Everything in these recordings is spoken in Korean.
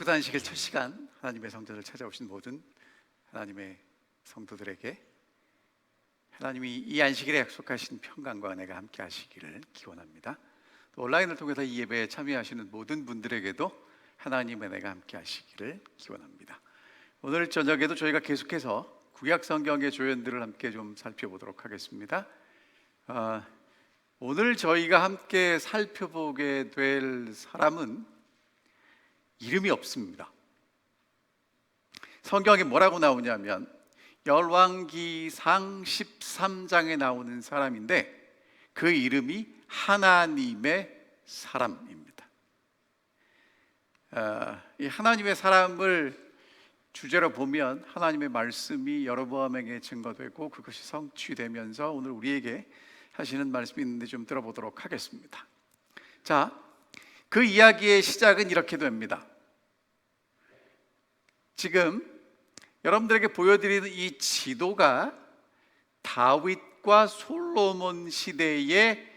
축복의 안식일 첫 시간 하나님의 성전을 찾아오신 모든 하나님의 성도들에게 하나님이 이 안식일에 약속하신 평강과 은혜가 함께 하시기를 기원합니다. 또 온라인을 통해서 이 예배에 참여하시는 모든 분들에게도 하나님의 은혜가 함께 하시기를 기원합니다. 오늘 저녁에도 저희가 계속해서 구약 성경의 조연들을 함께 좀 살펴보도록 하겠습니다. 오늘 저희가 함께 살펴보게 될 사람은 이름이 없습니다. 성경에 뭐라고 나오냐면 열왕기상 13장에 나오는 사람인데 그 이름이 하나님의 사람입니다. 이 하나님의 사람을 주제로 보면 하나님의 말씀이 여로보암에게 증거되고 그것이 성취되면서 오늘 우리에게 하시는 말씀이 있는데 좀 들어보도록 하겠습니다. 자, 그 이야기의 시작은 이렇게 됩니다. 지금 여러분들에게 보여드리는 이 지도가 다윗과 솔로몬 시대의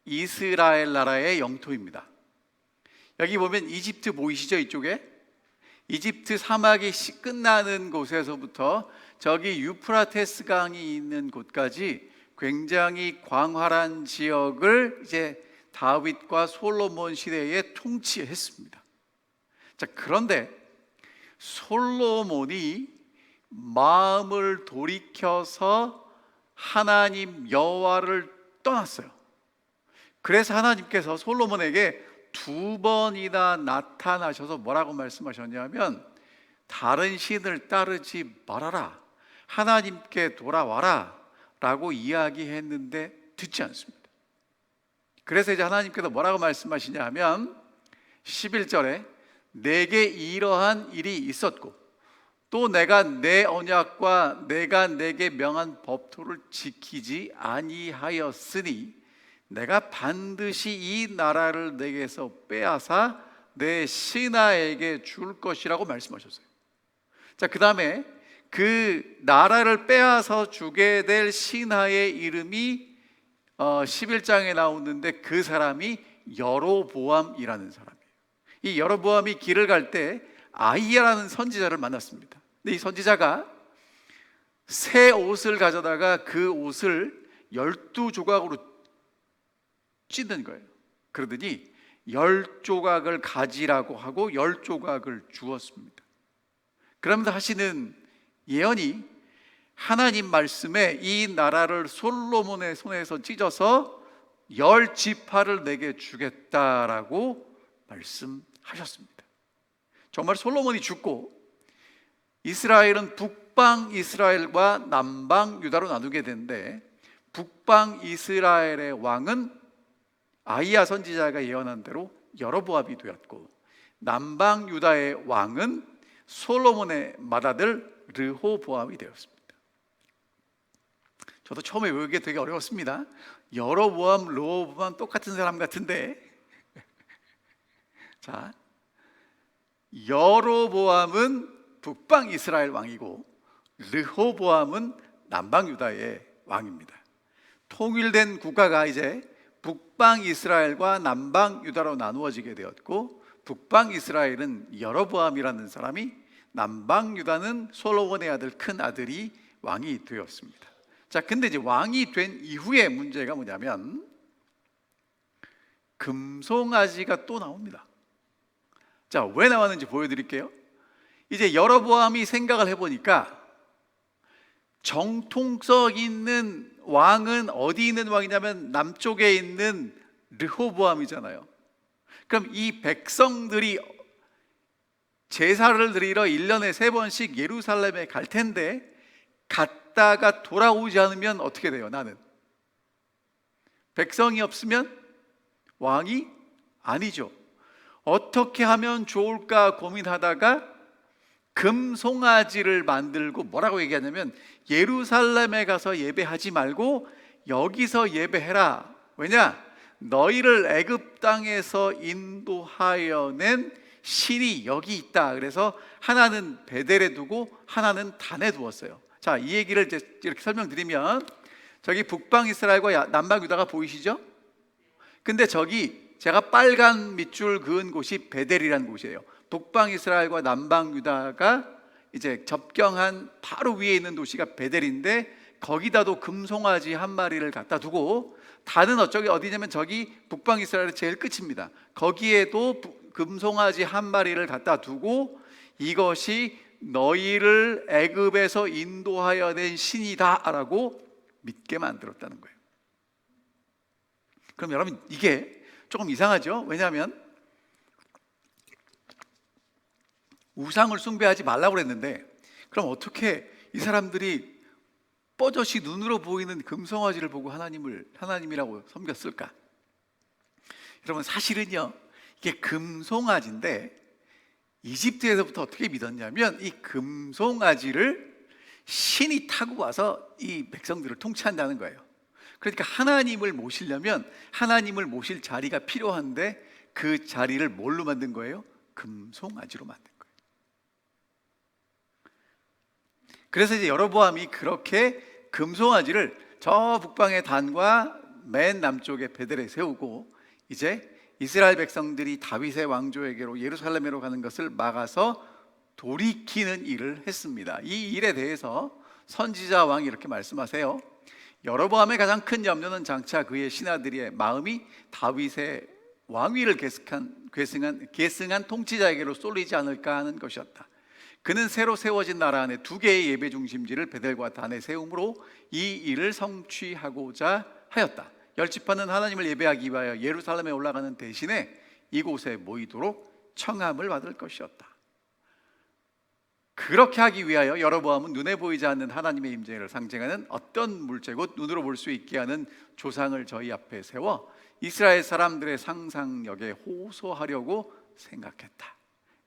이스라엘 나라의 영토입니다. 여기 보면 이집트 보이시죠? 이쪽에 이집트 사막이 끝나는 곳에서부터 저기 유프라테스 강이 있는 곳까지 굉장히 광활한 지역을 이제 다윗과 솔로몬 시대에 통치했습니다. 자, 그런데 솔로몬이 마음을 돌이켜서 하나님 여호와를 떠났어요. 그래서 하나님께서 솔로몬에게 두 번이나 나타나셔서 뭐라고 말씀하셨냐면 다른 신을 따르지 말아라, 하나님께 돌아와라 라고 이야기했는데 듣지 않습니다. 그래서 이제 하나님께서 뭐라고 말씀하시냐 하면 11절에 내게 이러한 일이 있었고 또 내가 내 언약과 내가 내게 명한 법도를 지키지 아니하였으니 내가 반드시 이 나라를 내게서 빼앗아 내 신하에게 줄 것이라고 말씀하셨어요. 자, 그 다음에 그 나라를 빼앗아 주게 될 신하의 이름이 11장에 나오는데 그 사람이 여로보암이라는 사람이에요. 이 여로보암이 길을 갈 때 아히야라는 선지자를 만났습니다. 근데 이 선지자가 새 옷을 가져다가 그 옷을 12조각으로 찢는 거예요. 그러더니 10조각을 가지라고 하고 10조각을 주었습니다. 그러면서 하시는 예언이 하나님 말씀에 이 나라를 솔로몬의 손에서 찢어서 10지파를 내게 주겠다라고 말씀하셨습니다. 정말 솔로몬이 죽고 이스라엘은 북방 이스라엘과 남방 유다로 나누게 되는데 북방 이스라엘의 왕은 아히야 선지자가 예언한 대로 여로보암이 되었고 남방 유다의 왕은 솔로몬의 맏아들 르호보암이 되었습니다. 저도 처음에 외우기 되게 어려웠습니다. 여로보암, 르호보암 똑같은 사람 같은데 자, 여로보암은 북방 이스라엘 왕이고 르호보암은 남방 유다의 왕입니다. 통일된 국가가 이제 북방 이스라엘과 남방 유다로 나누어지게 되었고 북방 이스라엘은 여로보암이라는 사람이, 남방 유다는 솔로몬의 아들 큰 아들이 왕이 되었습니다. 자, 근데 이제 왕이 된 이후의 문제가 뭐냐면 금송아지가 또 나옵니다. 자, 왜 나왔는지 보여드릴게요. 이제 여로보암이 생각을 해보니까 정통성 있는 왕은 어디 있는 왕이냐면 남쪽에 있는 르호보암이잖아요. 그럼 이 백성들이 제사를 드리러 1년에 3번씩 예루살렘에 갈 텐데 갔다가 돌아오지 않으면 어떻게 돼요? 나는 백성이 없으면 왕이 아니죠. 어떻게 하면 좋을까 고민하다가 금송아지를 만들고 뭐라고 얘기하냐면 예루살렘에 가서 예배하지 말고 여기서 예배해라. 왜냐? 너희를 애굽 땅에서 인도하여 낸 신이 여기 있다. 그래서 하나는 베델에 두고 하나는 단에 두었어요. 자, 이 얘기를 이제 이렇게 설명드리면 저기 북방 이스라엘과 남방 유다가 보이시죠? 근데 저기 제가 빨간 밑줄 그은 곳이 베델이라는 곳이에요. 북방 이스라엘과 남방 유다가 이제 접경한 바로 위에 있는 도시가 베델인데, 거기다도 금송아지 한 마리를 갖다 두고, 다른 어디냐면 저기 북방 이스라엘의 제일 끝입니다. 거기에도 금송아지 한 마리를 갖다 두고, 이것이 너희를 애굽에서 인도하여 낸 신이다라고 믿게 만들었다는 거예요. 그럼 여러분, 이게 조금 이상하죠? 왜냐하면 우상을 숭배하지 말라고 그랬는데, 그럼 어떻게 이 사람들이 뻐젓이 눈으로 보이는 금송아지를 보고 하나님이라고 섬겼을까? 여러분, 사실은요, 이게 금송아지인데 이집트에서부터 어떻게 믿었냐면, 이 금송아지를 신이 타고 와서 이 백성들을 통치한다는 거예요. 그러니까 하나님을 모시려면 하나님을 모실 자리가 필요한데, 그 자리를 뭘로 만든 거예요? 금송아지로 만든 거예요. 그래서 이제 여로보암이 그렇게 금송아지를 저 북방의 단과 맨 남쪽의 베델에 세우고, 이제 이스라엘 백성들이 다윗의 왕조에게로 예루살렘으로 가는 것을 막아서 돌이키는 일을 했습니다. 이 일에 대해서 선지자 왕이 이렇게 말씀하세요. 여로보암의 가장 큰 염려는 장차 그의 신하들의 마음이 다윗의 왕위를 계승한 통치자에게로 쏠리지 않을까 하는 것이었다. 그는 새로 세워진 나라 안에 두 개의 예배 중심지를 베델과 단에 세움으로 이 일을 성취하고자 하였다. 열 지파는 하나님을 예배하기 위하여 예루살렘에 올라가는 대신에 이곳에 모이도록 청함을 받을 것이었다. 그렇게 하기 위하여 여로보암은 눈에 보이지 않는 하나님의 임재를 상징하는 어떤 물체, 곧 눈으로 볼 수 있게 하는 조상을 저희 앞에 세워 이스라엘 사람들의 상상력에 호소하려고 생각했다.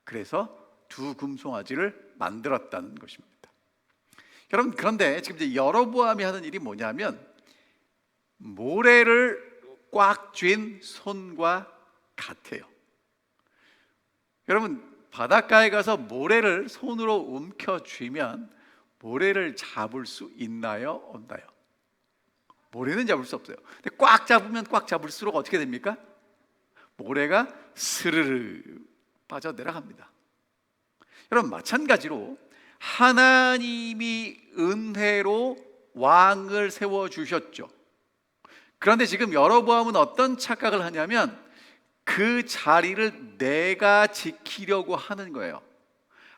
그래서 두 금송아지를 만들었다는 것입니다. 여러분, 그런데 지금 이제 여로보암이 하는 일이 뭐냐면, 모래를 꽉 쥔 손과 같아요. 여러분, 바닷가에 가서 모래를 손으로 움켜쥐면 모래를 잡을 수 있나요? 없나요? 모래는 잡을 수 없어요. 근데 꽉 잡으면 꽉 잡을수록 어떻게 됩니까? 모래가 스르르 빠져 내려갑니다. 여러분, 마찬가지로 하나님이 은혜로 왕을 세워주셨죠. 그런데 지금 여로보암은 어떤 착각을 하냐면, 그 자리를 내가 지키려고 하는 거예요.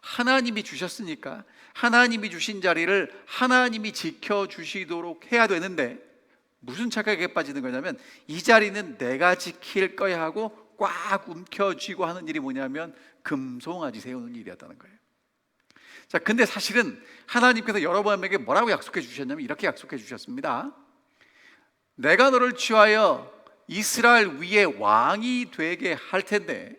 하나님이 주셨으니까 하나님이 주신 자리를 하나님이 지켜주시도록 해야 되는데, 무슨 착각에 빠지는 거냐면, 이 자리는 내가 지킬 거야 하고 꽉 움켜쥐고 하는 일이 뭐냐면 금송아지 세우는 일이었다는 거예요. 자, 근데 사실은 하나님께서 여로보암에게 뭐라고 약속해 주셨냐면, 이렇게 약속해 주셨습니다. 내가 너를 취하여 이스라엘 위에 왕이 되게 할 텐데,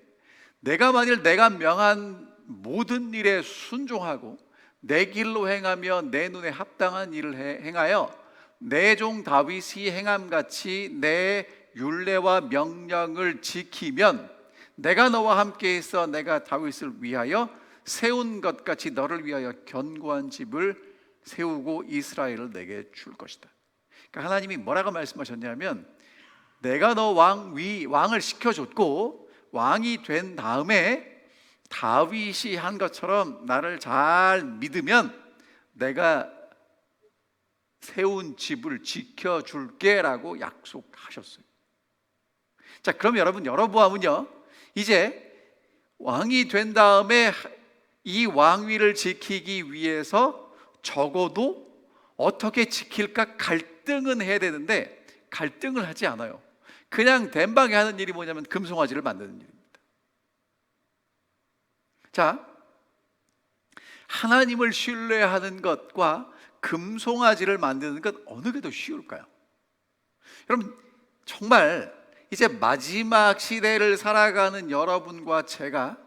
내가 만일 내가 명한 모든 일에 순종하고 내 길로 행하며 내 눈에 합당한 일을 행하여 내 종 다윗이 행함같이 내 율례와 명령을 지키면, 내가 너와 함께 있어 내가 다윗을 위하여 세운 것 같이 너를 위하여 견고한 집을 세우고 이스라엘을 내게 줄 것이다. 그러니까 하나님이 뭐라고 말씀하셨냐면, 내가 너 왕을 시켜줬고 왕이 된 다음에 다윗이 한 것처럼 나를 잘 믿으면 내가 세운 집을 지켜줄게 라고 약속하셨어요. 자, 그럼 여러분, 여로보암은요, 이제 왕이 된 다음에 이 왕위를 지키기 위해서 적어도 어떻게 지킬까 갈등은 해야 되는데, 갈등을 하지 않아요. 그냥 댄방에 하는 일이 뭐냐면 금송아지를 만드는 일입니다. 자, 하나님을 신뢰하는 것과 금송아지를 만드는 것, 어느 게 더 쉬울까요? 여러분, 정말 이제 마지막 시대를 살아가는 여러분과 제가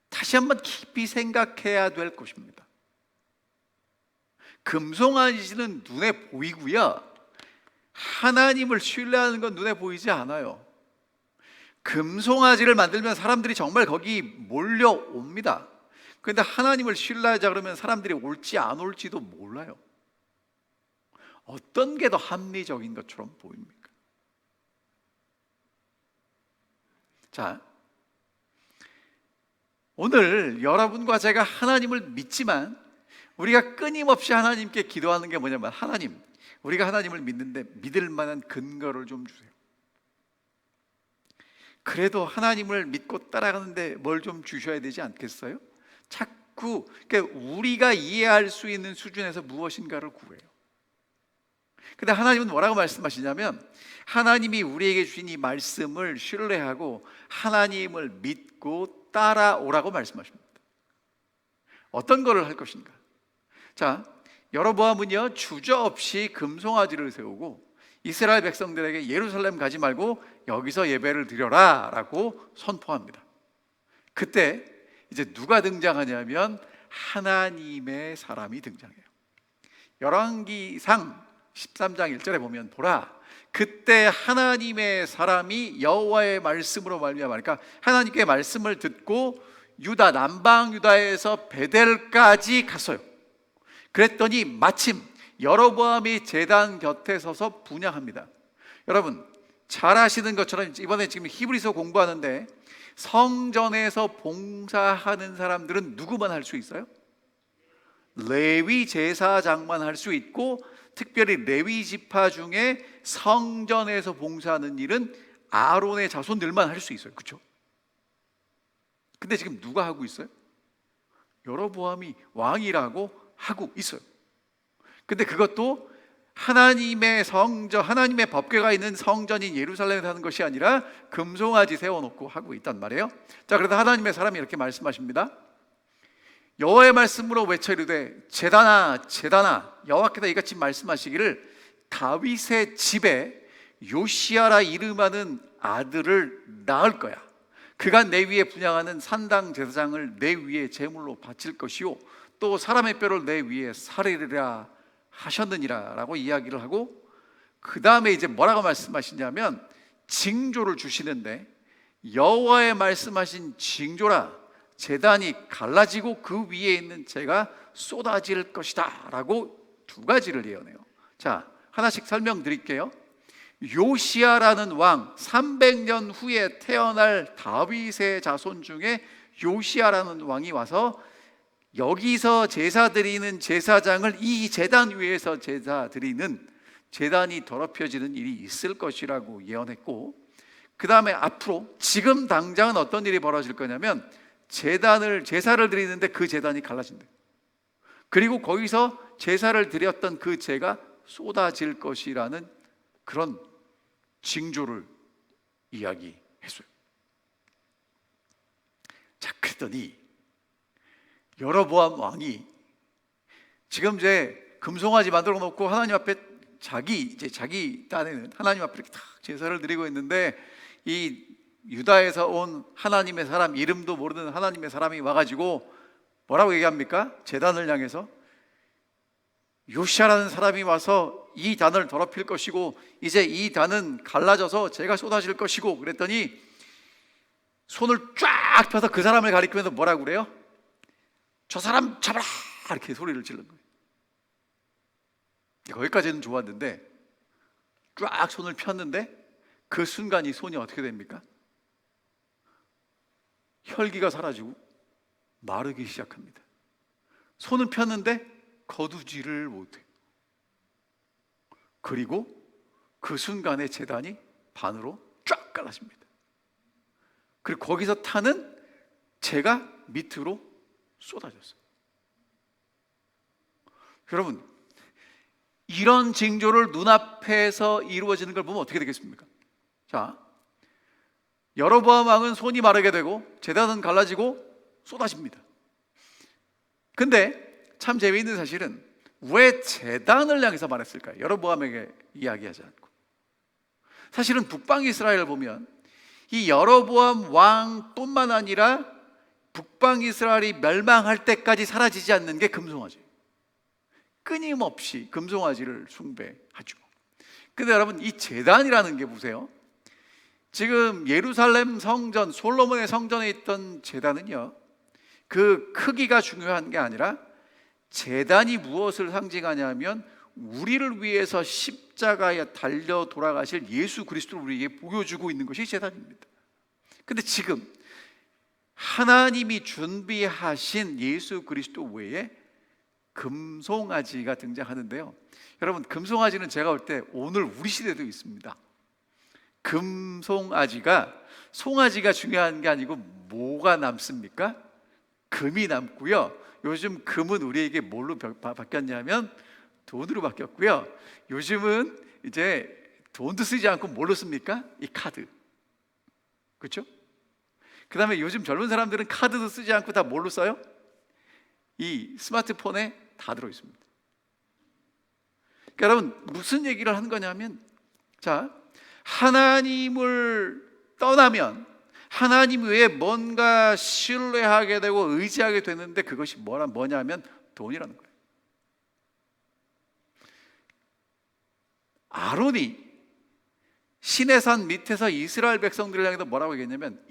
다시 한번 깊이 생각해야 될 것입니다. 금송아지는 눈에 보이고요, 하나님을 신뢰하는 건 눈에 보이지 않아요. 금송아지를 만들면 사람들이 정말 거기 몰려옵니다. 그런데 하나님을 신뢰하자 그러면 사람들이 올지 안 올지도 몰라요. 어떤 게 더 합리적인 것처럼 보입니까? 자, 오늘 여러분과 제가 하나님을 믿지만 우리가 끊임없이 하나님께 기도하는 게 뭐냐면, 하나님, 우리가 하나님을 믿는데 믿을 만한 근거를 좀 주세요. 그래도 하나님을 믿고 따라가는데 뭘 좀 주셔야 되지 않겠어요? 자꾸 그러니까 우리가 이해할 수 있는 수준에서 무엇인가를 구해요. 근데 하나님은 뭐라고 말씀하시냐면, 하나님이 우리에게 주신 이 말씀을 신뢰하고 하나님을 믿고 따라오라고 말씀하십니다. 어떤 거를 할 것인가? 자, 여로보암은요 주저없이 금송아지를 세우고 이스라엘 백성들에게 예루살렘 가지 말고 여기서 예배를 드려라 라고 선포합니다. 그때 이제 누가 등장하냐면 하나님의 사람이 등장해요. 열왕기상 13장 1절에 보면, 보라, 그때 하나님의 사람이 여호와의 말씀으로 말미암아, 그러니까 하나님께 말씀을 듣고 유다, 남방 유다에서 베델까지 갔어요. 그랬더니 마침 여로보암이 제단 곁에 서서 분향합니다. 여러분 잘 아시는 것처럼 이번에 지금 히브리서 공부하는데 성전에서 봉사하는 사람들은 누구만 할 수 있어요? 레위 제사장만 할 수 있고, 특별히 레위 지파 중에 성전에서 봉사하는 일은 아론의 자손들만 할 수 있어요. 그렇죠? 근데 지금 누가 하고 있어요? 여로보암이 왕이라고 하고 있어요. 근데 그것도 하나님의 성전, 하나님의 법궤가 있는 성전인 예루살렘에서 하는 것이 아니라 금송아지 세워놓고 하고 있단 말이에요. 자, 그래서 하나님의 사람이 이렇게 말씀하십니다. 여호와의 말씀으로 외쳐 이르되, 제단아 제단아, 여호와께서 이같이 말씀하시기를, 다윗의 집에 요시아라 이름하는 아들을 낳을 거야. 그가 내 위에 분향하는 산당 제사장을 내 위에 제물로 바칠 것이요 또 사람의 뼈를 내 위에 사르리라 하셨느니라 라고 이야기를 하고, 그 다음에 이제 뭐라고 말씀하시냐면 징조를 주시는데, 여호와의 말씀하신 징조라, 제단이 갈라지고 그 위에 있는 재가 쏟아질 것이다 라고 두 가지를 예언해요. 자, 하나씩 설명드릴게요. 요시아라는 왕, 300년 후에 태어날 다윗의 자손 중에 요시아라는 왕이 와서 여기서 제사 드리는 제사장을 이 제단 위에서 제사 드리는, 제단이 더럽혀지는 일이 있을 것이라고 예언했고, 그 다음에 앞으로 지금 당장은 어떤 일이 벌어질 거냐면, 제사를 드리는데 그 제단이 갈라진다. 그리고 거기서 제사를 드렸던 그 재가 쏟아질 것이라는 그런 징조를 이야기했어요. 자, 그랬더니 여로보암 왕이 지금 이제 금송아지 만들어 놓고 하나님 앞에 자기 딴에는 하나님 앞에 이렇게 탁 제사를 드리고 있는데, 이 유다에서 온 하나님의 사람, 이름도 모르는 하나님의 사람이 와가지고 뭐라고 얘기합니까? 제단을 향해서 요시아라는 사람이 와서 이 단을 더럽힐 것이고 이제 이 단은 갈라져서 재가 쏟아질 것이고, 그랬더니 손을 쫙 펴서 그 사람을 가리키면서 뭐라고 그래요? 저 사람 잡아라! 이렇게 소리를 지른 거예요. 거기까지는 좋았는데 쫙 손을 폈는데 그 순간 이 손이 어떻게 됩니까? 혈기가 사라지고 마르기 시작합니다. 손은 폈는데 거두지를 못해요. 그리고 그 순간에 제단이 반으로 쫙 갈라집니다. 그리고 거기서 타는 재가 밑으로 쏟아졌어요. 여러분, 이런 징조를 눈앞에서 이루어지는 걸 보면 어떻게 되겠습니까? 자, 여로보암 왕은 손이 마르게 되고 제단은 갈라지고 쏟아집니다. 근데 참 재미있는 사실은 왜 제단을 향해서 말했을까요? 여로보암에게 이야기하지 않고. 사실은 북방 이스라엘을 보면 이 여로보암 왕뿐만 아니라 북방 이스라엘이 멸망할 때까지 사라지지 않는 게 금송아지예요. 끊임없이 금송아지를 숭배하죠. 근데 여러분, 이 제단이라는 게 보세요. 지금 예루살렘 성전, 솔로몬의 성전에 있던 제단은요, 그 크기가 중요한 게 아니라 제단이 무엇을 상징하냐면 우리를 위해서 십자가에 달려 돌아가실 예수 그리스도를 우리에게 보여주고 있는 것이 제단입니다. 근데 지금 하나님이 준비하신 예수 그리스도 외에 금송아지가 등장하는데요. 여러분, 금송아지는 제가 볼 때 오늘 우리 시대도 있습니다. 금송아지가, 송아지가 중요한 게 아니고 뭐가 남습니까? 금이 남고요. 요즘 금은 우리에게 뭘로 바뀌었냐면 돈으로 바뀌었고요. 요즘은 이제 돈도 쓰지 않고 뭘로 씁니까? 이 카드. 그렇죠? 그 다음에 요즘 젊은 사람들은 카드도 쓰지 않고 다 뭘로 써요? 이 스마트폰에 다 들어있습니다. 그러니까 여러분, 무슨 얘기를 하는 거냐면, 자, 하나님을 떠나면 하나님 외에 뭔가 신뢰하게 되고 의지하게 되는데, 그것이 뭐냐면 돈이라는 거예요. 아론이 시내산 밑에서 이스라엘 백성들을 향해서 뭐라고 얘기했냐면,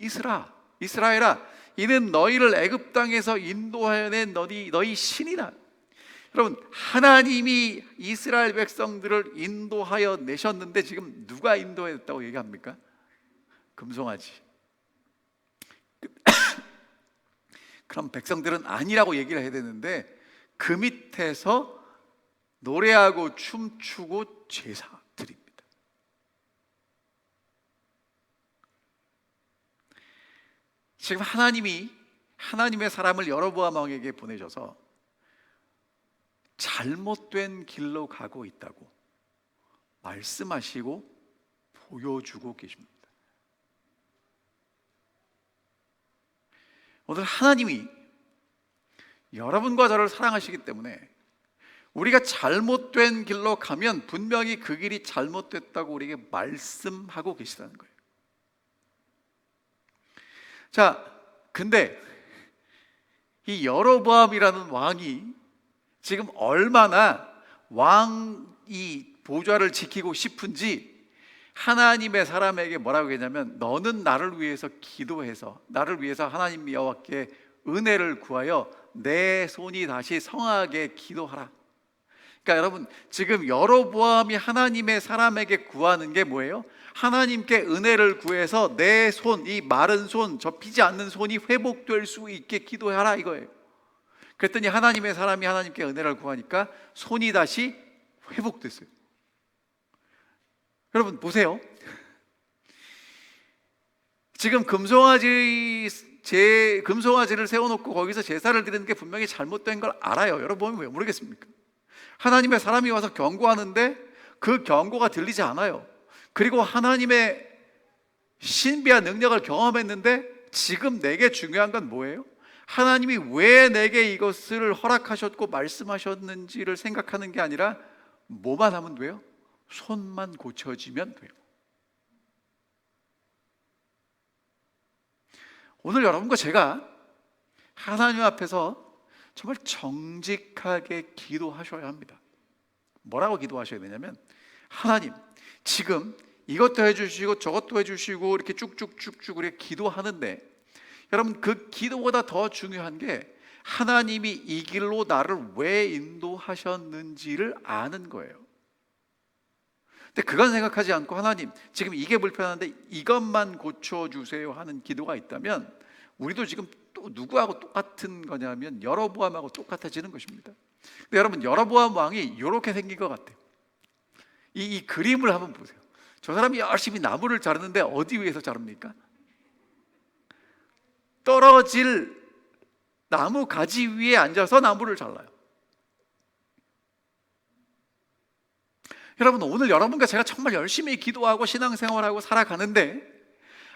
이스라엘아, 이는 너희를 애굽 땅에서 인도하여 낸 너희 신이다. 여러분, 하나님이 이스라엘 백성들을 인도하여 내셨는데 지금 누가 인도했다고 얘기합니까? 금송아지. 그럼 백성들은 아니라고 얘기를 해야 되는데, 그 밑에서 노래하고 춤추고 제사 드립니다. 지금 하나님이 하나님의 사람을 여로보암 왕에게 보내셔서 잘못된 길로 가고 있다고 말씀하시고 보여주고 계십니다. 오늘 하나님이 여러분과 저를 사랑하시기 때문에 우리가 잘못된 길로 가면 분명히 그 길이 잘못됐다고 우리에게 말씀하고 계시다는 거예요. 자, 근데 이 여로보암이라는 왕이 지금 얼마나 왕이 보좌를 지키고 싶은지 하나님의 사람에게 뭐라고 했냐면, 너는 나를 위해서 기도해서 나를 위해서 하나님 여호와께 은혜를 구하여 내 손이 다시 성하게 기도하라. 그러니까 여러분, 지금 여로보암이 하나님의 사람에게 구하는 게 뭐예요? 하나님께 은혜를 구해서 내 손, 이 마른 손, 접히지 않는 손이 회복될 수 있게 기도하라 이거예요. 그랬더니 하나님의 사람이 하나님께 은혜를 구하니까 손이 다시 회복됐어요. 여러분 보세요. 지금 금송아지를 세워놓고 거기서 제사를 드리는 게 분명히 잘못된 걸 알아요. 여러분 왜 모르겠습니까? 하나님의 사람이 와서 경고하는데 그 경고가 들리지 않아요. 그리고 하나님의 신비한 능력을 경험했는데 지금 내게 중요한 건 뭐예요? 하나님이 왜 내게 이것을 허락하셨고 말씀하셨는지를 생각하는 게 아니라 뭐만 하면 돼요? 손만 고쳐지면 돼요. 오늘 여러분과 제가 하나님 앞에서 정말 정직하게 기도하셔야 합니다. 뭐라고 기도하셔야 되냐면, 하나님, 지금 이것도 해주시고 저것도 해주시고 이렇게 쭉쭉쭉쭉 우리가 기도하는데, 여러분 그 기도보다 더 중요한 게 하나님이 이 길로 나를 왜 인도하셨는지를 아는 거예요. 근데 그건 생각하지 않고, 하나님 지금 이게 불편한데 이것만 고쳐주세요 하는 기도가 있다면, 우리도 지금 또 누구하고 똑같은 거냐면 여로보암하고 똑같아지는 것입니다. 근데 여러분, 여로보암 왕이 이렇게 생긴 것 같아요. 이 그림을 한번 보세요. 저 사람이 열심히 나무를 자르는데 어디 위에서 자릅니까? 떨어질 나무 가지 위에 앉아서 나무를 잘라요. 여러분, 오늘 여러분과 제가 정말 열심히 기도하고 신앙생활하고 살아가는데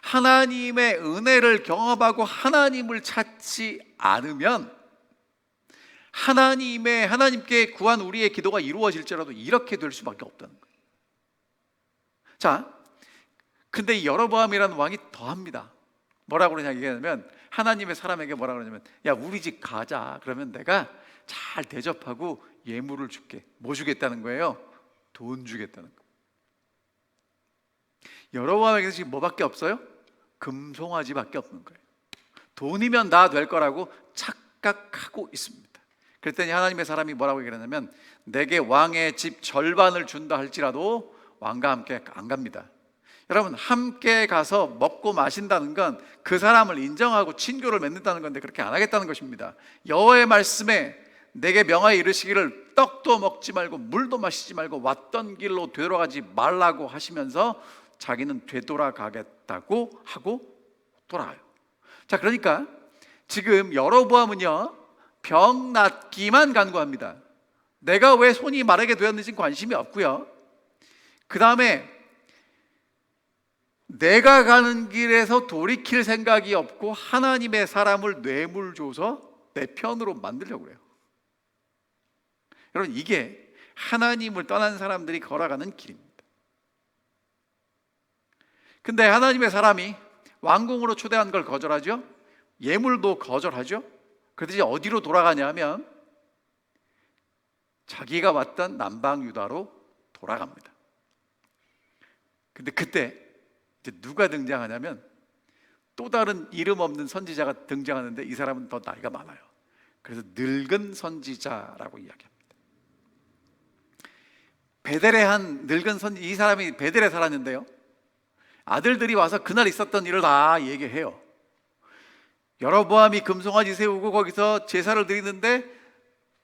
하나님의 은혜를 경험하고 하나님을 찾지 않으면 하나님께 구한 우리의 기도가 이루어질지라도 이렇게 될 수밖에 없다는 거예요. 자, 근데 이 여로보암이라는 왕이 더합니다. 뭐라고 그러냐 얘기하면, 하나님의 사람에게 뭐라고 그러냐면, 야, 우리 집 가자. 그러면 내가 잘 대접하고 예물을 줄게. 뭐 주겠다는 거예요? 돈 주겠다는 거예요. 여로보암에게는 지금 뭐밖에 없어요? 금송아지밖에 없는 거예요. 돈이면 다 될 거라고 착각하고 있습니다. 그랬더니 하나님의 사람이 뭐라고 얘기하냐면, 내게 왕의 집 절반을 준다 할지라도 왕과 함께 안 갑니다. 여러분, 함께 가서 먹고 마신다는 건 그 사람을 인정하고 친교를 맺는다는 건데 그렇게 안 하겠다는 것입니다. 여호와의 말씀에 내게 명하여 이르시기를 떡도 먹지 말고 물도 마시지 말고 왔던 길로 되돌아가지 말라고 하시면서 자기는 되돌아가겠다고 하고 돌아가요. 자, 그러니까 지금 여로보암은요, 병 낫기만 간구합니다. 내가 왜 손이 마르게 되었는지 관심이 없고요, 그 다음에 내가 가는 길에서 돌이킬 생각이 없고 하나님의 사람을 뇌물 줘서 내 편으로 만들려고 해요. 여러분, 이게 하나님을 떠난 사람들이 걸어가는 길입니다. 근데 하나님의 사람이 왕궁으로 초대한 걸 거절하죠. 예물도 거절하죠. 그래서 어디로 돌아가냐 하면 자기가 왔던 남방 유다로 돌아갑니다. 근데 그때 이제 누가 등장하냐면 또 다른 이름 없는 선지자가 등장하는데 이 사람은 더 나이가 많아요. 그래서 늙은 선지자라고 이야기합니다. 베델의 한 늙은 선지, 이 사람이 베델에 살았는데요, 아들들이 와서 그날 있었던 일을 다 얘기해요. 여로보암이 금송아지 세우고 거기서 제사를 드리는데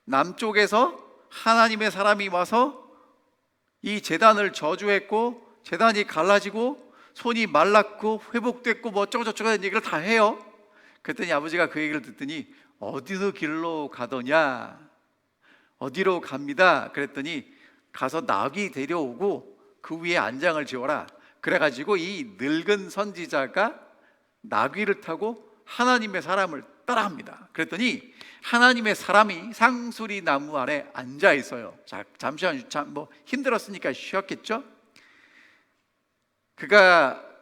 남쪽에서 하나님의 사람이 와서 이 제단을 저주했고 제단이 갈라지고 손이 말랐고 회복됐고 뭐 어쩌고저쩌고 하는 얘기를 다 해요. 그랬더니 아버지가 그 얘기를 듣더니 어디서 길로 가더냐, 어디로 갑니다. 그랬더니 가서 나귀 데려오고 그 위에 안장을 지어라. 그래가지고 이 늙은 선지자가 나귀를 타고 하나님의 사람을 따라합니다. 그랬더니 하나님의 사람이 상수리 나무 아래 앉아 있어요. 자, 잠시만, 뭐 힘들었으니까 쉬었겠죠. 그가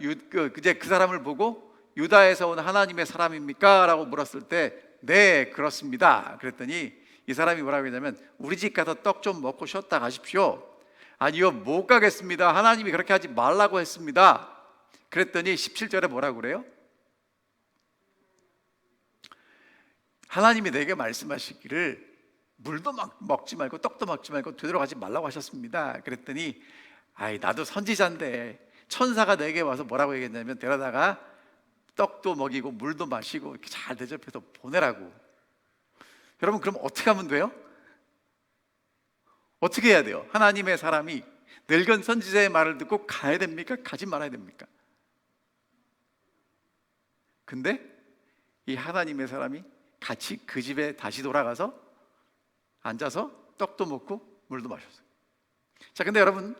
이제 그 사람을 보고 유다에서 온 하나님의 사람입니까? 라고 물었을 때 네, 그렇습니다. 그랬더니 이 사람이 뭐라고 했냐면 우리 집 가서 떡 좀 먹고 쉬었다 가십시오. 아니요, 못 가겠습니다. 하나님이 그렇게 하지 말라고 했습니다. 그랬더니 17절에 뭐라고 그래요? 하나님이 내게 말씀하시기를 물도 먹지 말고 떡도 먹지 말고 되돌아가지 말라고 하셨습니다. 그랬더니 아이, 나도 선지자인데 천사가 내게 와서 뭐라고 얘기했냐면 데려다가 떡도 먹이고 물도 마시고 이렇게 잘 대접해서 보내라고. 여러분, 그럼 어떻게 하면 돼요? 어떻게 해야 돼요? 하나님의 사람이 늙은 선지자의 말을 듣고 가야 됩니까? 가지 말아야 됩니까? 근데 이 하나님의 사람이 같이 그 집에 다시 돌아가서 앉아서 떡도 먹고 물도 마셨어요. 자, 근데 여러분,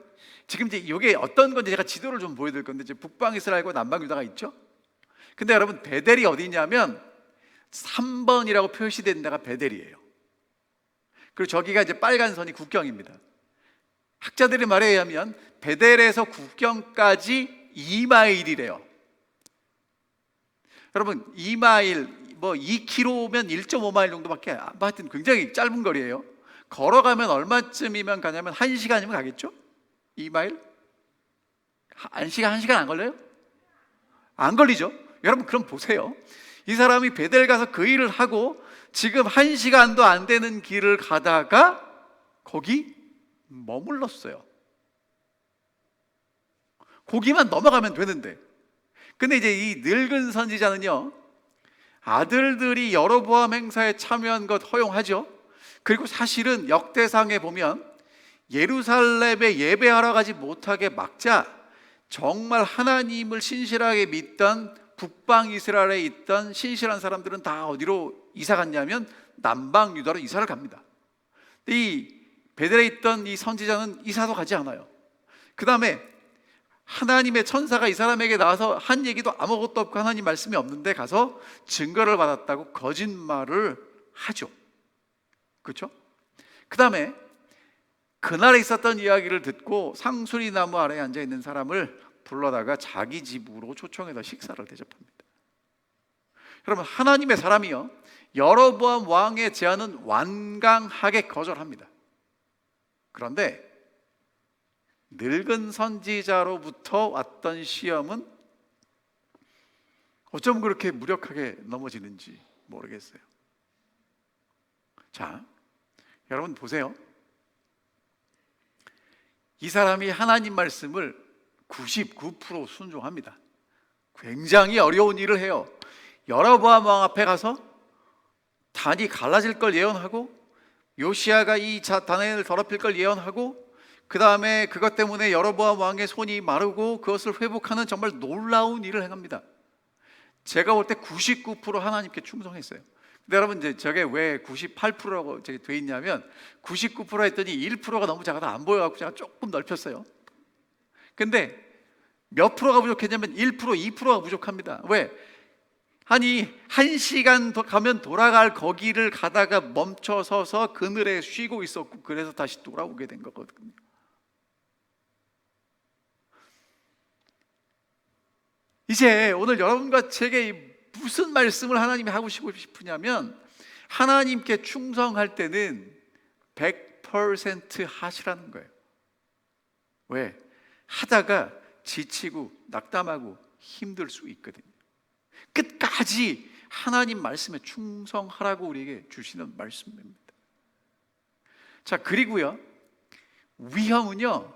지금 이제 이게 어떤 건지 제가 지도를 좀 보여드릴 건데, 이제 북방 이스라엘과 남방 유다가 있죠. 근데 여러분, 베델이 어디냐면 3번이라고 표시된 데가 베델이에요. 그리고 저기가 이제 빨간 선이 국경입니다. 학자들의 말에 의하면 베델에서 국경까지 2마일이래요. 여러분, 2마일, 뭐 2km면 1.5마일 정도밖에, 하여튼 굉장히 짧은 거리예요. 걸어가면 얼마쯤이면 가냐면 1시간이면 가겠죠? 2마일? 1시간 안 걸려요? 안 걸리죠? 여러분, 그럼 보세요. 이 사람이 베델 가서 그 일을 하고 지금 1시간도 안 되는 길을 가다가 거기 머물렀어요. 거기만 넘어가면 되는데. 근데 이제 이 늙은 선지자는요, 아들들이 여로보암 행사에 참여한 것 허용하죠. 그리고 사실은 역대상에 보면 예루살렘에 예배하러 가지 못하게 막자 정말 하나님을 신실하게 믿던 북방 이스라엘에 있던 신실한 사람들은 다 어디로 이사 갔냐면 남방 유다로 이사를 갑니다. 이 베델에 있던 이 선지자는 이사도 가지 않아요. 그 다음에 하나님의 천사가 이 사람에게 나와서 한 얘기도 아무것도 없고 하나님 말씀이 없는데 가서 증거를 받았다고 거짓말을 하죠. 그렇죠? 그 다음에 그날에 있었던 이야기를 듣고 상수리 나무 아래에 앉아있는 사람을 불러다가 자기 집으로 초청해서 식사를 대접합니다. 여러분, 하나님의 사람이요, 여로보암 왕의 제안은 완강하게 거절합니다. 그런데 늙은 선지자로부터 왔던 시험은 어쩜 그렇게 무력하게 넘어지는지 모르겠어요. 자, 여러분 보세요. 이 사람이 하나님 말씀을 99% 순종합니다. 굉장히 어려운 일을 해요. 여로보암 왕 앞에 가서 단이 갈라질 걸 예언하고, 요시야가 이 다니엘을 더럽힐 걸 예언하고, 그 다음에 그것 때문에 여로보암 왕의 손이 마르고 그것을 회복하는 정말 놀라운 일을 행합니다. 제가 볼 때 99% 하나님께 충성했어요. 근데 여러분, 이제 저게 왜 98%라고 돼 있냐면 99% 했더니 1%가 너무 작아서 안 보여갖고 제가 조금 넓혔어요. 근데 몇 프로가 부족했냐면 1%, 2%가 부족합니다. 왜? 아니, 1시간 가면 돌아갈 거기를 가다가 멈춰 서서 그늘에 쉬고 있었고, 그래서 다시 돌아오게 된 거거든요. 이제 오늘 여러분과 제게 무슨 말씀을 하나님이 하고 싶으냐면, 하나님께 충성할 때는 100% 하시라는 거예요. 왜? 하다가 지치고 낙담하고 힘들 수 있거든요. 끝까지 하나님 말씀에 충성하라고 우리에게 주시는 말씀입니다. 자, 그리고요, 위험은요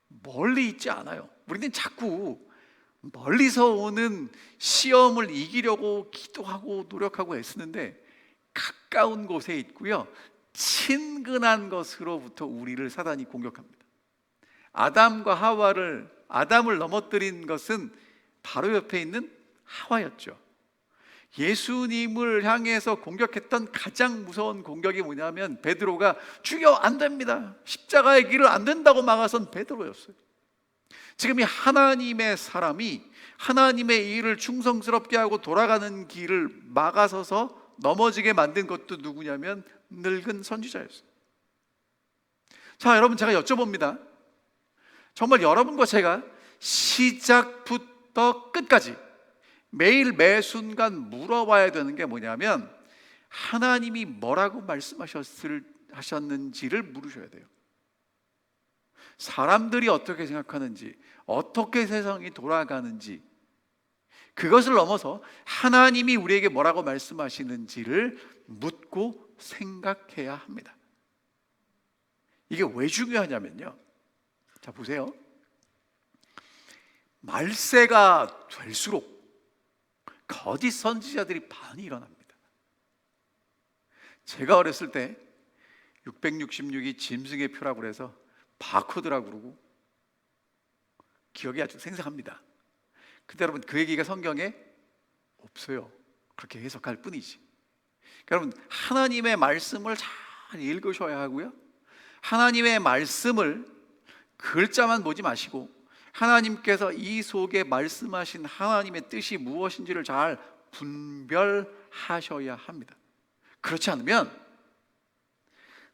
멀리 있지 않아요. 우리는 자꾸 멀리서 오는 시험을 이기려고 기도하고 노력하고 애쓰는데, 가까운 곳에 있고요, 친근한 것으로부터 우리를 사단이 공격합니다. 아담을 넘어뜨린 것은 바로 옆에 있는 하와였죠. 예수님을 향해서 공격했던 가장 무서운 공격이 뭐냐면, 베드로가 주여 안 됩니다, 십자가의 길을 안 된다고 막아선 베드로였어요. 지금 이 하나님의 사람이 하나님의 일을 충성스럽게 하고 돌아가는 길을 막아서서 넘어지게 만든 것도 누구냐면 늙은 선지자였어요. 자, 여러분, 제가 여쭤봅니다. 정말 여러분과 제가 시작부터 끝까지 매일 매 순간 물어봐야 되는 게 뭐냐면, 하나님이 뭐라고 말씀하셨는지를 물으셔야 돼요. 사람들이 어떻게 생각하는지, 어떻게 세상이 돌아가는지, 그것을 넘어서 하나님이 우리에게 뭐라고 말씀하시는지를 묻고 생각해야 합니다. 이게 왜 중요하냐면요, 자 보세요. 말세가 될수록 거짓 선지자들이 많이 일어납니다. 제가 어렸을 때 666이 짐승의 표라고 그래서 바코드라고 그러고, 기억이 아주 생생합니다. 근데 여러분, 그 얘기가 성경에 없어요. 그렇게 해석할 뿐이지. 여러분, 하나님의 말씀을 잘 읽으셔야 하고요, 하나님의 말씀을 글자만 보지 마시고 하나님께서 이 속에 말씀하신 하나님의 뜻이 무엇인지를 잘 분별하셔야 합니다. 그렇지 않으면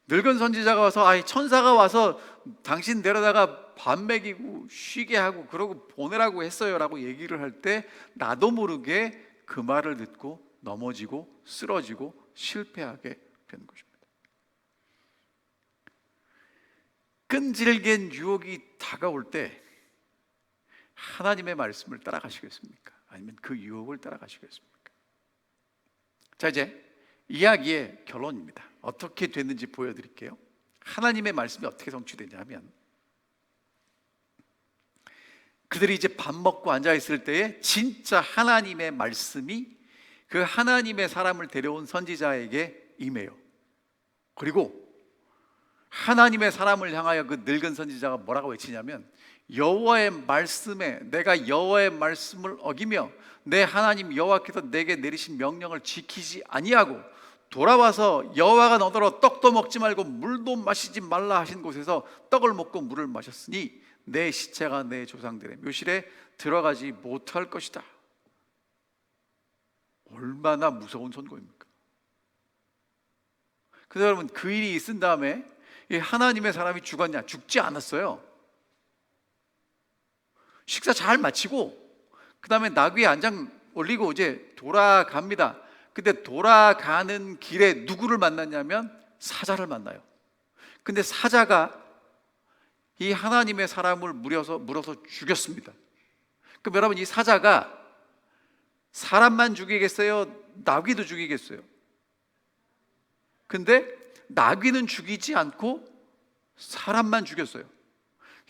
늙은 선지자가 와서, 천사가 와서 당신 데려다가 밥 먹이고 쉬게 하고 그러고 보내라고 했어요 라고 얘기를 할 때, 나도 모르게 그 말을 듣고 넘어지고 쓰러지고 실패하게 되는 것입니다. 끈질긴 유혹이 다가올 때 하나님의 말씀을 따라가시겠습니까? 아니면 그 유혹을 따라가시겠습니까? 자, 이제 이야기의 결론입니다. 어떻게 됐는지 보여드릴게요. 하나님의 말씀이 어떻게 성취되냐면, 그들이 이제 밥 먹고 앉아있을 때에 진짜 하나님의 말씀이 그 하나님의 사람을 데려온 선지자에게 임해요. 그리고 하나님의 사람을 향하여 그 늙은 선지자가 뭐라고 외치냐면, 여호와의 말씀에, 내가 여호와의 말씀을 어기며 내 하나님 여호와께서 내게 내리신 명령을 지키지 아니하고 돌아와서 여호와가 너더러 떡도 먹지 말고 물도 마시지 말라 하신 곳에서 떡을 먹고 물을 마셨으니 내 시체가 내 조상들의 묘실에 들어가지 못할 것이다. 얼마나 무서운 선고입니까? 그래서 여러분, 그 일이 있은 다음에 이 하나님의 사람이 죽었냐? 죽지 않았어요. 식사 잘 마치고 그 다음에 나귀에 안장 올리고 이제 돌아갑니다. 근데 돌아가는 길에 누구를 만났냐면 사자를 만나요. 근데 사자가 이 하나님의 사람을 물어서 죽였습니다. 그럼 여러분, 이 사자가 사람만 죽이겠어요? 나귀도 죽이겠어요? 근데 나귀는 죽이지 않고 사람만 죽였어요.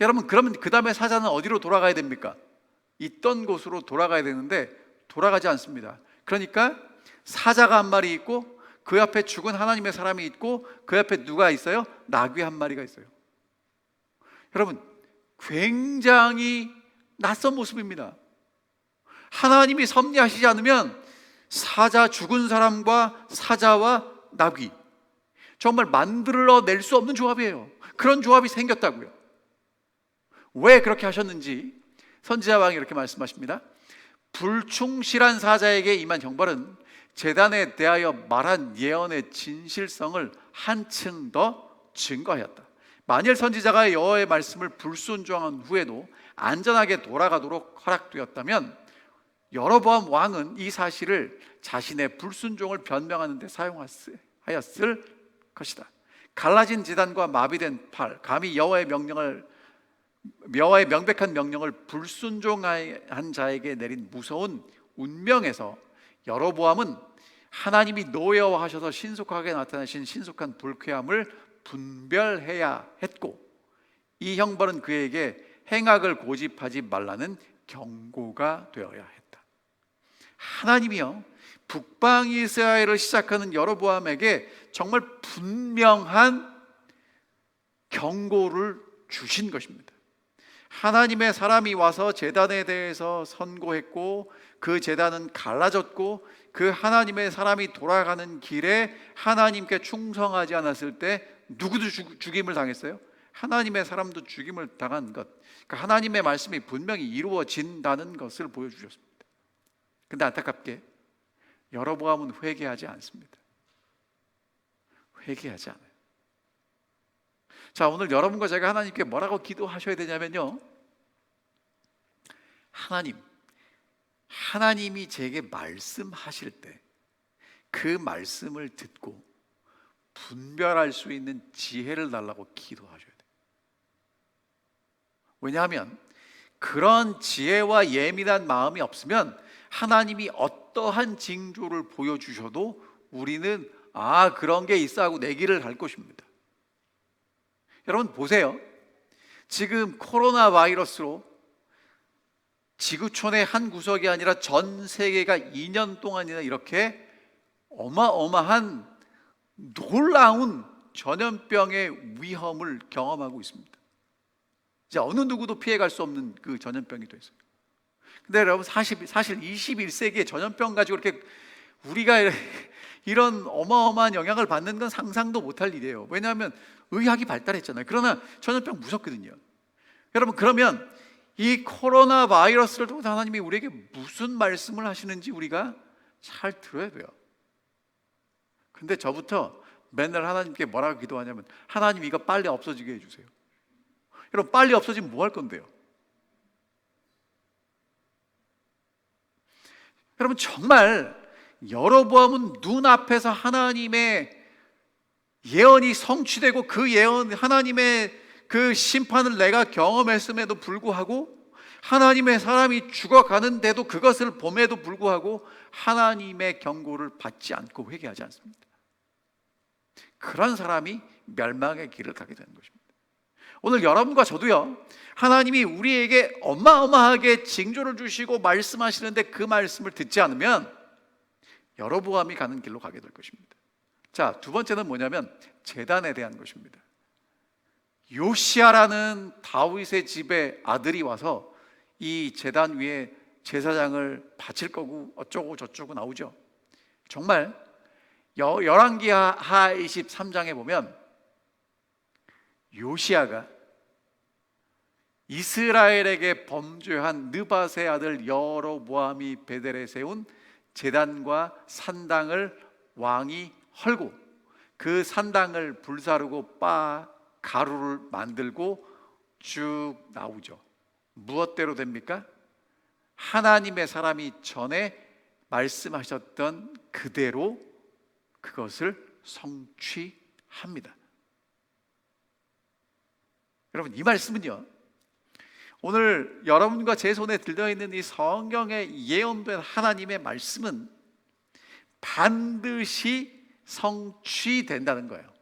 여러분, 그러면 그 다음에 사자는 어디로 돌아가야 됩니까? 있던 곳으로 돌아가야 되는데 돌아가지 않습니다. 그러니까 사자가 한 마리 있고 그 옆에 죽은 하나님의 사람이 있고 그 옆에 누가 있어요? 나귀 한 마리가 있어요. 여러분, 굉장히 낯선 모습입니다. 하나님이 섭리하시지 않으면 사자, 죽은 사람과 사자와 나귀, 정말 만들어낼 수 없는 조합이에요. 그런 조합이 생겼다고요. 왜 그렇게 하셨는지 선지자 왕이 이렇게 말씀하십니다. 불충실한 사자에게 임한 형벌은 제단에 대하여 말한 예언의 진실성을 한층 더 증거하였다. 만일 선지자가 여호와의 말씀을 불순종한 후에도 안전하게 돌아가도록 허락되었다면 여로보암 왕은 이 사실을 자신의 불순종을 변명하는 데 사용하였을 것이다. 갈라진 지단과 마비된 팔, 감히 여호와의 명백한 명령을 불순종한 자에게 내린 무서운 운명에서 여로보암은 하나님이 노여워하셔서 신속하게 나타나신 신속한 불쾌함을 분별해야 했고, 이 형벌은 그에게 행악을 고집하지 말라는 경고가 되어야 했다. 하나님이요, 북방 이스라엘을 시작하는 여로보암에게 정말 분명한 경고를 주신 것입니다. 하나님의 사람이 와서 제단에 대해서 선고했고 그 제단은 갈라졌고 그 하나님의 사람이 돌아가는 길에 하나님께 충성하지 않았을 때 누구도 죽임을 당했어요? 하나님의 사람도 죽임을 당한 것, 그러니까 하나님의 말씀이 분명히 이루어진다는 것을 보여주셨습니다. 근데 안타깝게 여로보암은 회개하지 않습니다. 회개하지 않아요. 자, 오늘 여러분과 제가 하나님께 뭐라고 기도하셔야 되냐면요, 하나님이 제게 말씀하실 때 그 말씀을 듣고 분별할 수 있는 지혜를 달라고 기도하셔야 돼요. 왜냐하면 그런 지혜와 예민한 마음이 없으면 하나님이 어떠한 징조를 보여주셔도 우리는 그런 게 있어 하고 내 길을 갈 것입니다. 여러분 보세요. 지금 코로나 바이러스로 지구촌의 한 구석이 아니라 전 세계가 2년 동안이나 이렇게 어마어마한 놀라운 전염병의 위험을 경험하고 있습니다. 이제 어느 누구도 피해갈 수 없는 그 전염병이 됐어요. 근데 여러분, 사실 21세기에 전염병 가지고 이렇게 우리가 이런 어마어마한 영향을 받는 건 상상도 못할 일이에요. 왜냐하면 의학이 발달했잖아요. 그러나 전염병 무섭거든요. 여러분, 그러면 이 코로나 바이러스를 통해서 하나님이 우리에게 무슨 말씀을 하시는지 우리가 잘 들어야 돼요. 근데 저부터 맨날 하나님께 뭐라고 기도하냐면, 하나님 이거 빨리 없어지게 해주세요. 여러분, 빨리 없어지면 뭐 할 건데요? 여러분, 정말 여로보암은 눈앞에서 하나님의 예언이 성취되고 그 예언, 하나님의 그 심판을 내가 경험했음에도 불구하고, 하나님의 사람이 죽어가는데도 그것을 봄에도 불구하고 하나님의 경고를 받지 않고 회개하지 않습니다. 그런 사람이 멸망의 길을 가게 되는 것입니다. 오늘 여러분과 저도요, 하나님이 우리에게 어마어마하게 징조를 주시고 말씀하시는데 그 말씀을 듣지 않으면 여로보암이 가는 길로 가게 될 것입니다. 자, 두 번째는 뭐냐면 제단에 대한 것입니다. 요시야라는 다윗의 집에 아들이 와서 이 제단 위에 제사장을 바칠 거고 어쩌고 저쩌고 나오죠. 정말 열왕기하 23장에 보면 요시야가 이스라엘에게 범죄한 느밧의 아들 여로보암이 베델에 세운 제단과 산당을 왕이 헐고 그 산당을 불사르고 가루를 만들고 쭉 나오죠. 무엇대로 됩니까? 하나님의 사람이 전에 말씀하셨던 그대로 그것을 성취합니다. 여러분, 이 말씀은요, 오늘 여러분과 제 손에 들려있는 이 성경에 예언된 하나님의 말씀은 반드시 성취된다는 거예요.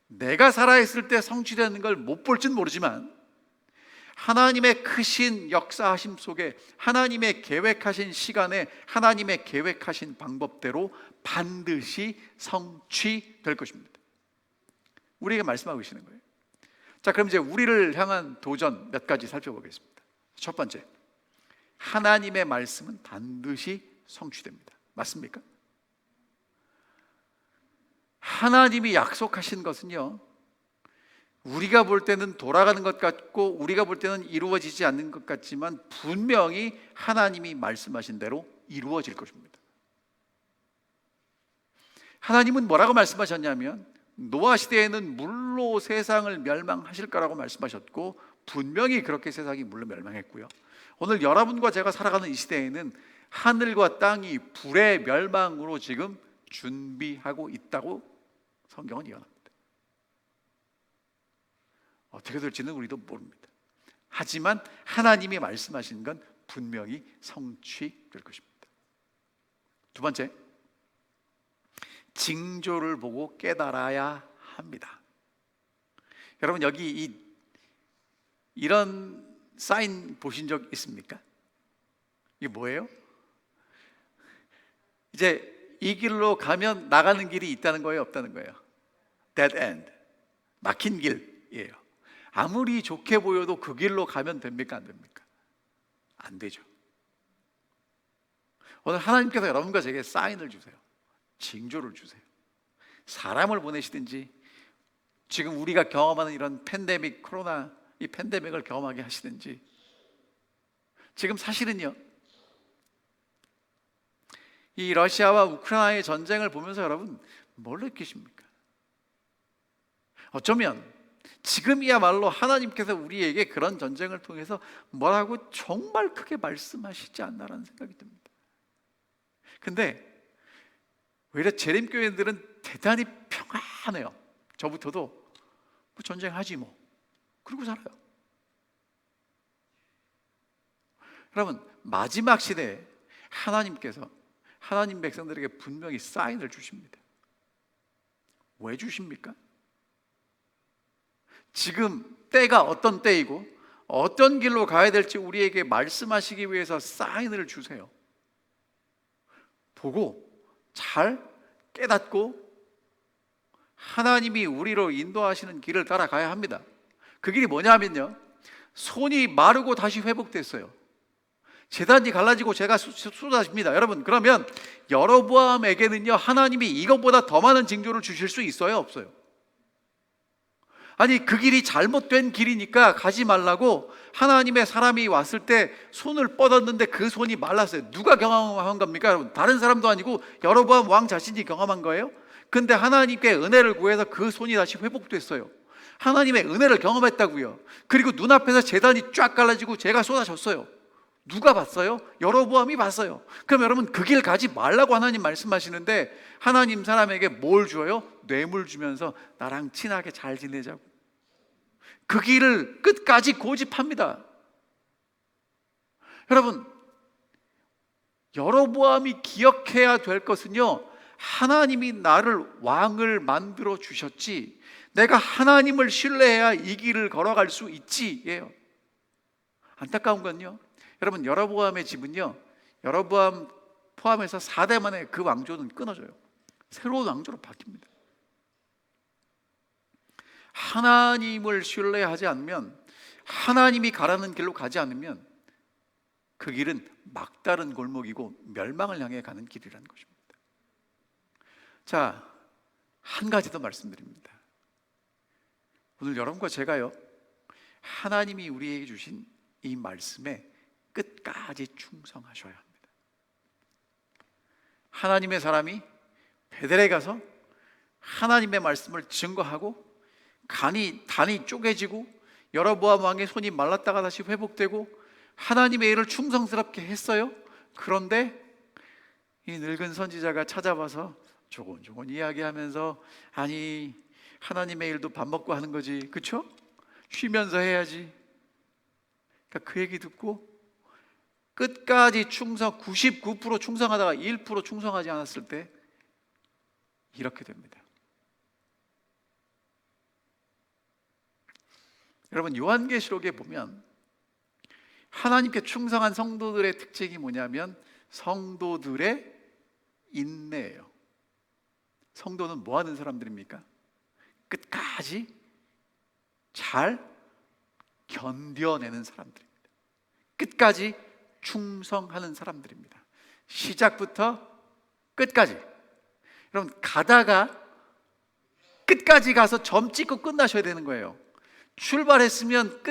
내가 살아있을 때 성취되는 걸 못 볼진 모르지만 하나님의 크신 역사하심 속에 하나님의 계획하신 시간에 하나님의 계획하신 방법대로 반드시 성취될 것입니다. 우리에게 말씀하고 계시는 거예요. 자, 그럼 이제 우리를 향한 도전 몇 가지 살펴보겠습니다. 첫 번째, 하나님의 말씀은 반드시 성취됩니다. 맞습니까? 하나님이 약속하신 것은요, 우리가 볼 때는 돌아가는 것 같고 우리가 볼 때는 이루어지지 않는 것 같지만 분명히 하나님이 말씀하신 대로 이루어질 것입니다. 하나님은 뭐라고 말씀하셨냐면 노아 시대에는 물로 세상을 멸망하실 거라고 말씀하셨고 분명히 그렇게 세상이 물로 멸망했고요. 오늘 여러분과 제가 살아가는 이 시대에는 하늘과 땅이 불의 멸망으로 지금 준비하고 있다고 성경은 예언합니다. 어떻게 될지는 우리도 모릅니다. 하지만 하나님이 말씀하신 건 분명히 성취될 것입니다. 두 번째, 징조를 보고 깨달아야 합니다. 여러분 여기 이런 사인 보신 적 있습니까? 이게 뭐예요? 이제 이 길로 가면 나가는 길이 있다는 거예요, 없다는 거예요? dead end, 막힌 길이에요. 아무리 좋게 보여도 그 길로 가면 됩니까, 안 됩니까? 안 되죠. 오늘 하나님께서 여러분과 제게 사인을 주세요. 징조를 주세요. 사람을 보내시든지 지금 우리가 경험하는 이런 팬데믹, 코로나 이 팬데믹을 경험하게 하시든지. 지금 사실은요, 이 러시아와 우크라이나의 전쟁을 보면서 여러분 뭘 느끼십니까? 어쩌면 지금이야말로 하나님께서 우리에게 그런 전쟁을 통해서 뭐라고 정말 크게 말씀하시지 않나라는 생각이 듭니다. 근데 오히려 재림교회들은 대단히 평안해요. 저부터도 뭐 전쟁하지 뭐 그러고 살아요. 여러분 마지막 시대에 하나님께서 하나님 백성들에게 분명히 사인을 주십니다. 왜 주십니까? 지금 때가 어떤 때이고 어떤 길로 가야 될지 우리에게 말씀하시기 위해서 사인을 주세요. 보고 잘 깨닫고 하나님이 우리로 인도하시는 길을 따라가야 합니다. 그 길이 뭐냐면요, 손이 마르고 다시 회복됐어요. 제단이 갈라지고 제가 쏟아집니다. 여러분 그러면 여로보암에게는요 하나님이 이것보다 더 많은 징조를 주실 수 있어요, 없어요? 아니 그 길이 잘못된 길이니까 가지 말라고 하나님의 사람이 왔을 때 손을 뻗었는데 그 손이 말랐어요. 누가 경험한 겁니까 여러분? 다른 사람도 아니고 여로보암 왕 자신이 경험한 거예요. 근데 하나님께 은혜를 구해서 그 손이 다시 회복됐어요. 하나님의 은혜를 경험했다고요. 그리고 눈앞에서 제단이 쫙 갈라지고 재가 쏟아졌어요. 누가 봤어요? 여로보암이 봤어요. 그럼 여러분 그 길 가지 말라고 하나님 말씀하시는데 하나님 사람에게 뭘 줘요? 뇌물 주면서 나랑 친하게 잘 지내자고. 그 길을 끝까지 고집합니다. 여러분 여로보암이 기억해야 될 것은요, 하나님이 나를 왕을 만들어 주셨지 내가 하나님을 신뢰해야 이 길을 걸어갈 수 있지예요. 안타까운 건요, 여러분 여로보암의 집은요 여로보암 포함해서 4대 만에 그 왕조는 끊어져요. 새로운 왕조로 바뀝니다. 하나님을 신뢰하지 않으면, 하나님이 가라는 길로 가지 않으면 그 길은 막다른 골목이고 멸망을 향해 가는 길이라는 것입니다. 자, 한 가지 더 말씀드립니다. 오늘 여러분과 제가요 하나님이 우리에게 주신 이 말씀에 끝까지 충성하셔야 합니다. 하나님의 사람이 베델에 가서 하나님의 말씀을 증거하고 단이 쪼개지고 여로보암 왕의 손이 말랐다가 다시 회복되고 하나님의 일을 충성스럽게 했어요. 그런데 이 늙은 선지자가 찾아와서 조곤조곤 이야기하면서 아니 하나님의 일도 밥 먹고 하는 거지, 그렇죠? 쉬면서 해야지. 그러니까 그 얘기 듣고 끝까지 99% 충성하다가 1% 충성하지 않았을 때 이렇게 됩니다. 여러분, 요한계시록에 보면 하나님께 충성한 성도들의 특징이 뭐냐면 성도들의 인내예요. 성도는 뭐 하는 사람들입니까? 끝까지 잘 견뎌내는 사람들입니다. 끝까지 충성하는 사람들입니다. 시작부터 끝까지. 여러분, 가다가 끝까지 가서 점 찍고 끝나셔야 되는 거예요. 출발했으면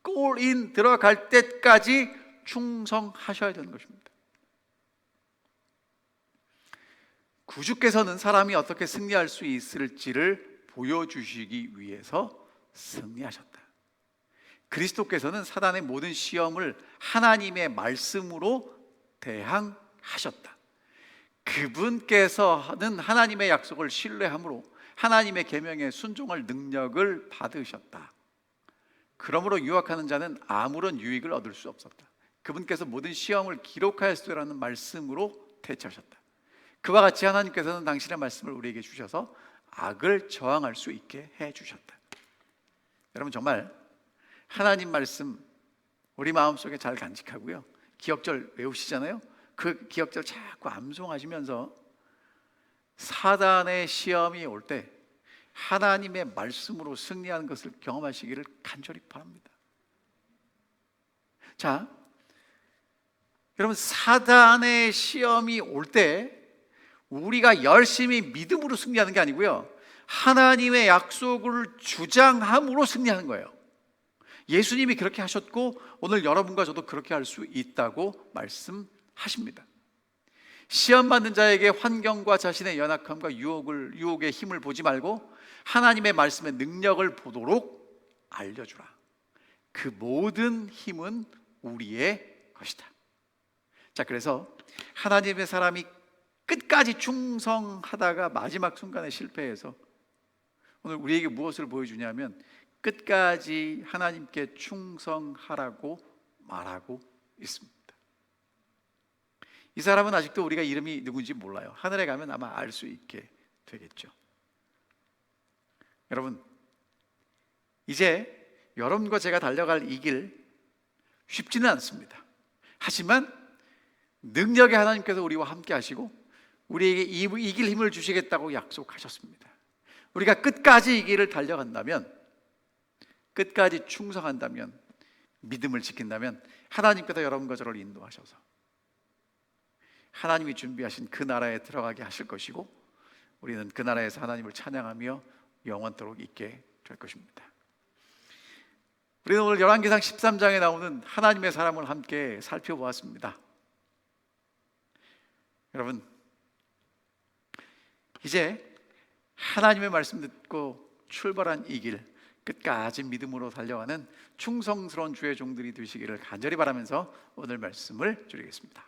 골인 들어갈 때까지 충성하셔야 되는 것입니다. 구주께서는 사람이 어떻게 승리할 수 있을지를 보여주시기 위해서 승리하셨다. 그리스도께서는 사단의 모든 시험을 하나님의 말씀으로 대항하셨다. 그분께서는 하나님의 약속을 신뢰함으로 하나님의 계명에 순종할 능력을 받으셨다. 그러므로 유혹하는 자는 아무런 유익을 얻을 수 없었다. 그분께서 모든 시험을 기록하였으라는 말씀으로 대처하셨다. 그와 같이 하나님께서는 당신의 말씀을 우리에게 주셔서 악을 저항할 수 있게 해주셨다. 여러분, 정말 하나님 말씀 우리 마음속에 잘 간직하고요, 기억절 외우시잖아요. 그 기억절 자꾸 암송하시면서 사단의 시험이 올 때 하나님의 말씀으로 승리하는 것을 경험하시기를 간절히 바랍니다. 자, 여러분, 사단의 시험이 올 때 우리가 열심히 믿음으로 승리하는 게 아니고요, 하나님의 약속을 주장함으로 승리하는 거예요. 예수님이 그렇게 하셨고 오늘 여러분과 저도 그렇게 할 수 있다고 말씀하십니다. 시험 받는 자에게 환경과 자신의 연약함과 유혹의 힘을 보지 말고 하나님의 말씀의 능력을 보도록 알려주라. 그 모든 힘은 우리의 것이다. 자, 그래서 하나님의 사람이 끝까지 충성하다가 마지막 순간에 실패해서 오늘 우리에게 무엇을 보여주냐면 끝까지 하나님께 충성하라고 말하고 있습니다. 이 사람은 아직도 우리가 이름이 누군지 몰라요. 하늘에 가면 아마 알 수 있게 되겠죠. 여러분, 이제 여러분과 제가 달려갈 이 길 쉽지는 않습니다. 하지만 능력의 하나님께서 우리와 함께 하시고 우리에게 이길 힘을 주시겠다고 약속하셨습니다. 우리가 끝까지 이 길을 달려간다면, 끝까지 충성한다면, 믿음을 지킨다면 하나님께서 여러분과 저를 인도하셔서 하나님이 준비하신 그 나라에 들어가게 하실 것이고 우리는 그 나라에서 하나님을 찬양하며 영원토록 있게 될 것입니다. 우리는 오늘 열왕기상 13장에 나오는 하나님의 사람을 함께 살펴보았습니다. 여러분, 이제 하나님의 말씀 듣고 출발한 이 길 끝까지 믿음으로 달려가는 충성스러운 주의 종들이 되시기를 간절히 바라면서 오늘 말씀을 드리겠습니다.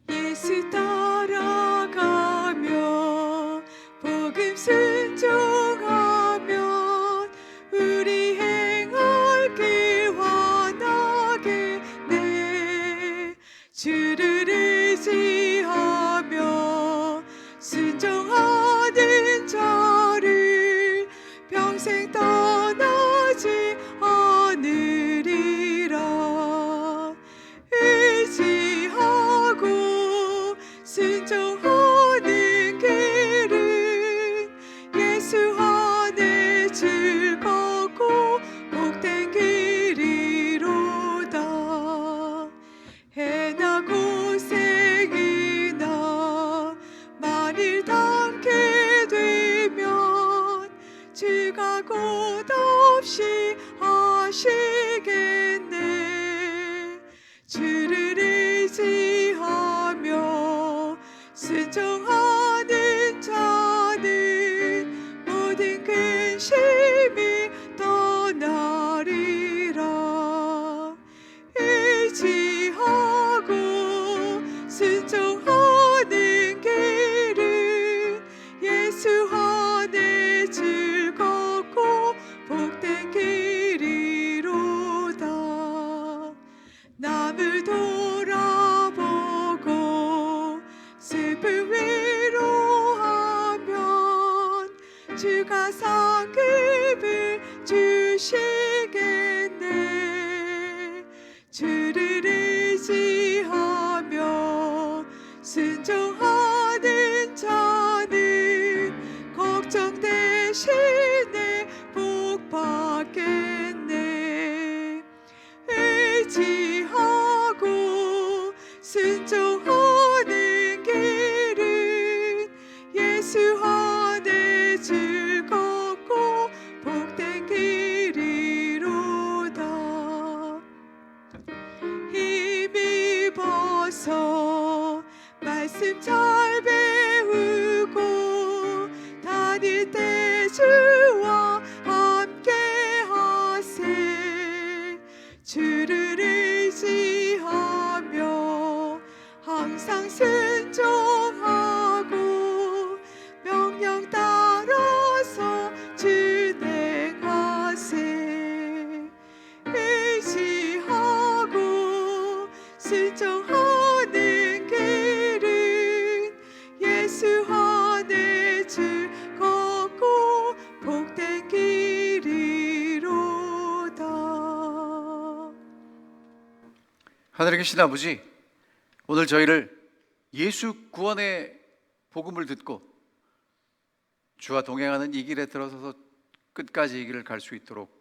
예수 따라가며 복음 순종하면 우리 행할 길 환하겠네. 주를 의지하며 순종하는 자를 평생 떠나지 않으리라. 의지하고 순종하는 길은 예수 안에 즐겁고 복된 길이로다. 해나 고생이나 만일 당게 되면 주가 곧없이 하시겠네. 주를 의지하며 순종하는 자는 모두 주가 상급을 주시겠네. 주를 의지하며 순종하는 자는 걱정 대신에 복 받겠네. 의지하고 순종하는 길은 예수 안에 즐겁고 복된 길이로다. 힘입어서 말씀 잘 배우고 다닐 때 주와 함께 하세. 주를 의지하며 항상 순종하고 명령 따라서 준행하세. 의지하고 순종하는 길은 예수 안에 즐겁고 복된 길이로다. 하늘에 계신 아버지, 오늘 저희를 예수 구원의 복음을 듣고 주와 동행하는 이 길에 들어서서 끝까지 이 길을 갈 수 있도록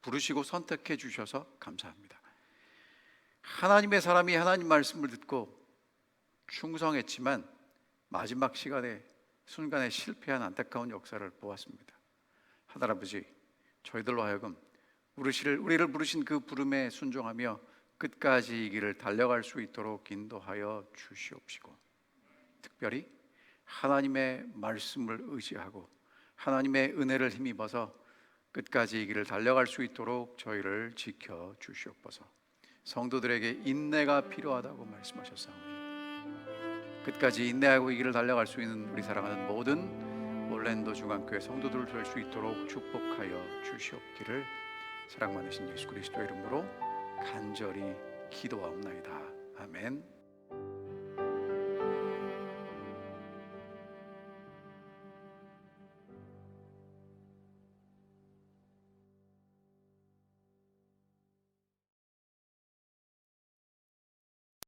부르시고 선택해 주셔서 감사합니다. 하나님의 사람이 하나님 말씀을 듣고 충성했지만 마지막 순간에 실패한 안타까운 역사를 보았습니다. 하늘아버지, 저희들로 하여금 우리를 부르신 그 부름에 순종하며 끝까지 이 길을 달려갈 수 있도록 인도하여 주시옵시고, 특별히 하나님의 말씀을 의지하고 하나님의 은혜를 힘입어서 끝까지 이 길을 달려갈 수 있도록 저희를 지켜 주시옵소서. 성도들에게 인내가 필요하다고 말씀하셨사오니 끝까지 인내하고 이 길을 달려갈 수 있는 우리 사랑하는 모든 올랜도 중앙교회 성도들을 될 수 있도록 축복하여 주시옵기를 사랑 많으신 예수 그리스도의 이름으로 간절히 기도하옵나이다. 아멘.